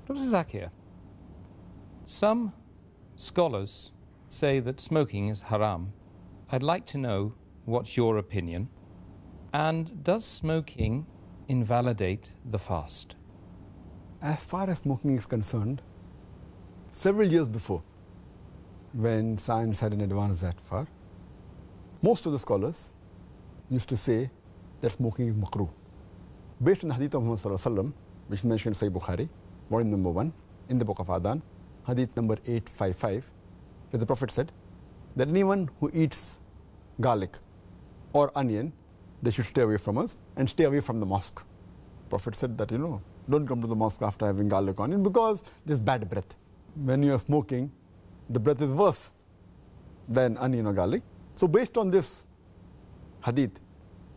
Dr. Zakir, some scholars say that smoking is haram. I'd like to know what's your opinion. And does smoking invalidate the fast? As far as smoking is concerned, several years before, when science hadn't advanced that far, most of the scholars used to say that smoking is makruh. Based on the hadith of Muhammad sallallahu alaihi wasallam, which is mentioned in Sahih Bukhari, volume number 1, in the book of Adhan, hadith number 855, where the Prophet said that anyone who eats garlic or onion, they should stay away from us and stay away from the mosque. Prophet said that, don't come to the mosque after having garlic or onion because there's bad breath. When you are smoking, the breath is worse than onion or garlic. So based on this hadith,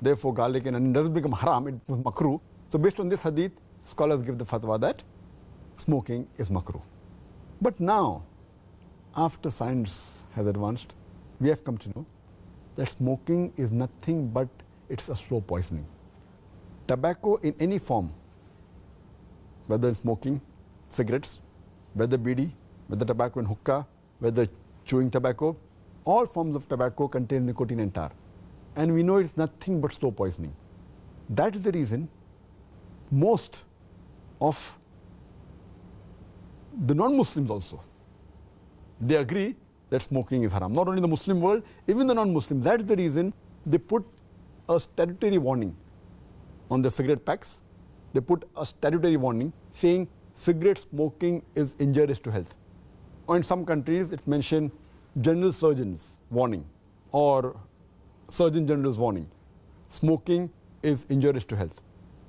therefore garlic and onion doesn't become haram, it was makruh. So based on this hadith, scholars give the fatwa that smoking is makruh. But now, after science has advanced, we have come to know that smoking is nothing but it's a slow poisoning. Tobacco in any form, whether smoking, cigarettes, whether bidi, whether tobacco and hookah, whether chewing tobacco, all forms of tobacco contain nicotine and tar. And we know it's nothing but slow poisoning. That is the reason most of the non-Muslims also, they agree that smoking is haram. Not only the Muslim world, even the non-Muslim. That is the reason they put a statutory warning on the cigarette packs. They put a statutory warning saying cigarette smoking is injurious to health. Or in some countries, it mentioned general surgeon's warning or surgeon general's warning. Smoking is injurious to health.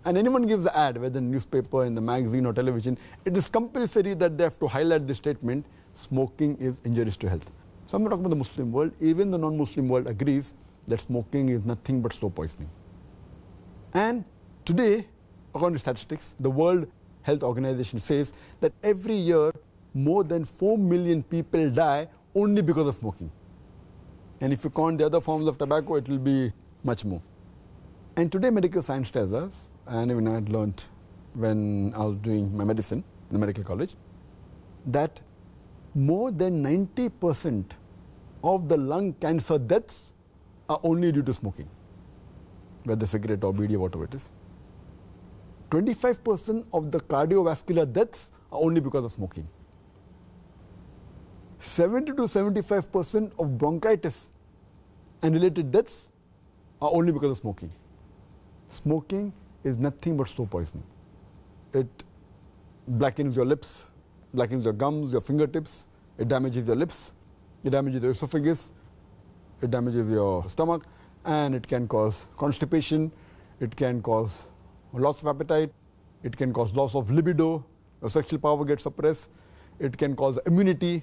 And anyone gives the ad, whether in newspaper, in the magazine or television, it is compulsory that they have to highlight this statement, smoking is injurious to health. So I'm not talking about the Muslim world, even the non-Muslim world agrees that smoking is nothing but slow poisoning. And today, according to statistics, the World Health Organization says that every year more than 4 million people die only because of smoking. And if you count the other forms of tobacco, it will be much more. And today medical science tells us, and even I had learned when I was doing my medicine in the medical college, that more than 90% of the lung cancer deaths are only due to smoking, whether cigarette or bidi or whatever it is. 25% of the cardiovascular deaths are only because of smoking. 70 to 75% of bronchitis and related deaths are only because of smoking. Smoking is nothing but slow poisoning. It blackens your lips, blackens your gums, your fingertips, it damages your lips, it damages your esophagus, it damages your stomach, and it can cause constipation, it can cause loss of appetite, it can cause loss of libido, your sexual power gets suppressed, it can cause immunity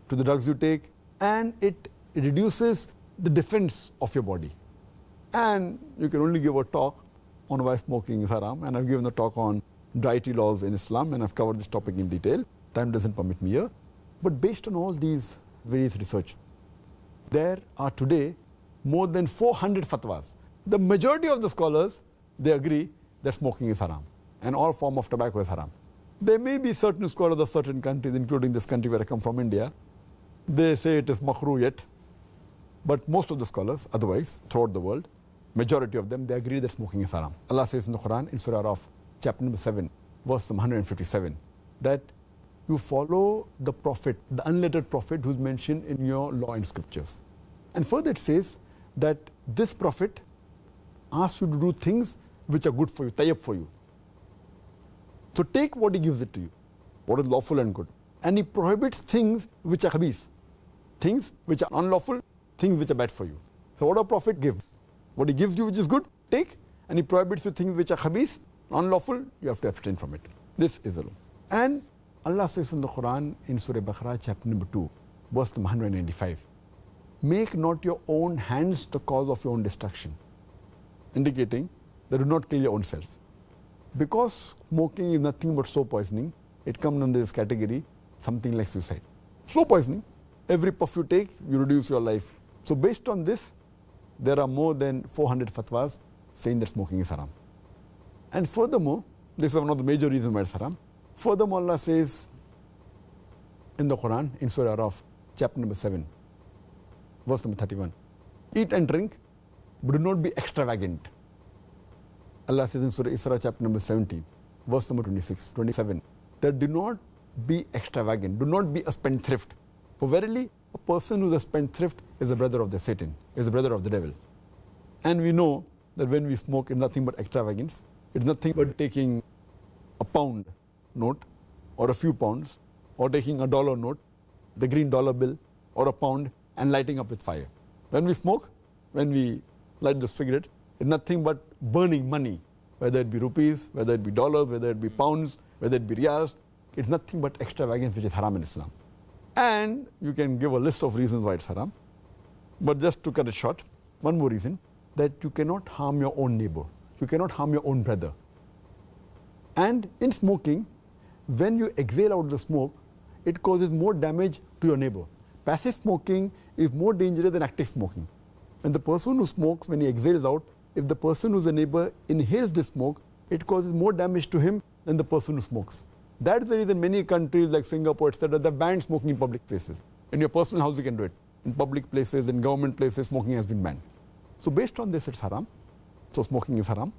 to the drugs you take, and it reduces the defense of your body. And you can only give a talk on why smoking is haram, and I've given a talk on dietary laws in Islam, and I've covered this topic in detail. Time doesn't permit me here. But based on all these various research, there are today more than 400 fatwas. The majority of the scholars, they agree that smoking is haram, and all form of tobacco is haram. There may be certain scholars of certain countries, including this country where I come from, India, they say it is makruh yet. But most of the scholars, otherwise, throughout the world, majority of them, they agree that smoking is haram. Allah says in the Quran, in Surah Araf, chapter number 7, verse number 157, that you follow the prophet, the unlettered prophet who's mentioned in your law and scriptures. And further it says that this prophet asks you to do things which are good for you, tayyib for you. So take what he gives it to you, what is lawful and good. And he prohibits things which are khabis, things which are unlawful, things which are bad for you. So what a prophet gives, what he gives you which is good, take, and he prohibits you things which are khabis, unlawful, you have to abstain from it. This is the law. And Allah says in the Quran, in Surah Baqarah, chapter number 2, verse number 195, make not your own hands the cause of your own destruction, indicating that do not kill your own self. Because smoking is nothing but slow poisoning, it comes under this category, something like suicide. Slow poisoning, every puff you take, you reduce your life. So based on this, there are more than 400 fatwas saying that smoking is haram. And furthermore, this is one of the major reasons why it's haram. Furthermore, Allah says in the Quran, in Surah Araf, chapter number 7, verse number 31, eat and drink, but do not be extravagant. Allah says in Surah Isra, chapter number 17, verse number 27, that do not be extravagant, do not be a spendthrift. For verily, a person who is a spendthrift is a brother of the Satan, is a brother of the devil. And we know that when we smoke, it's nothing but extravagance. It's nothing but taking a pound note or a few pounds, or taking a dollar note, the green dollar bill, or a pound, and lighting up with fire. When we smoke, when we light the cigarette, it's nothing but burning money, whether it be rupees, whether it be dollars, whether it be pounds, whether it be riyals. It's nothing but extravagance, which is haram in Islam. And you can give a list of reasons why it's haram. But just to cut it short, one more reason, that you cannot harm your own neighbor. You cannot harm your own brother. And in smoking, when you exhale out the smoke, it causes more damage to your neighbor. Passive smoking is more dangerous than active smoking. When the person who smokes, when he exhales out, if the person who's a neighbor inhales the smoke, it causes more damage to him than the person who smokes. That's the reason many countries like Singapore, etc., they've banned smoking in public places. In your personal house, you can do it. In public places, in government places, smoking has been banned. So based on this, it's haram. So smoking is haram.